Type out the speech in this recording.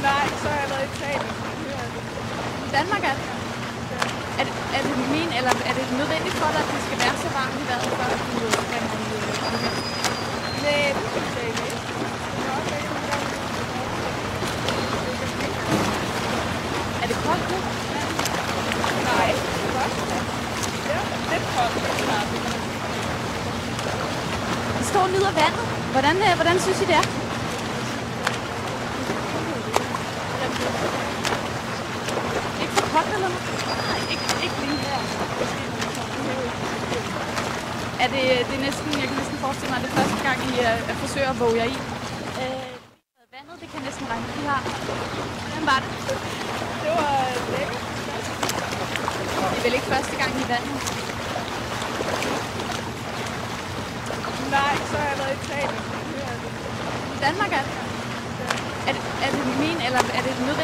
Nej, så har jeg været i Italien. I Danmark er det? Er det eller er det nødvendigt for dig, at det skal være så varmt i vejret, før du springer i omgang? Nej, det synes jeg ikke. Er det koldt nu? Nej, det er godt. Ja, lidt koldt. I står og nyder vandet. Hvordan synes I det er? Ikke for koldt eller noget? Nej, ikke lige her. Det er næsten, jeg kan næsten forestille mig, at det er første gang, I forsøger at våge jer i. Vandet, det kan næsten regne lige her. Hvordan var det? Det var lækkert. Det er vel ikke første gang i vandet? Nej, så har jeg været i Italien. I Danmark er det? Er det eller er det nødvendigt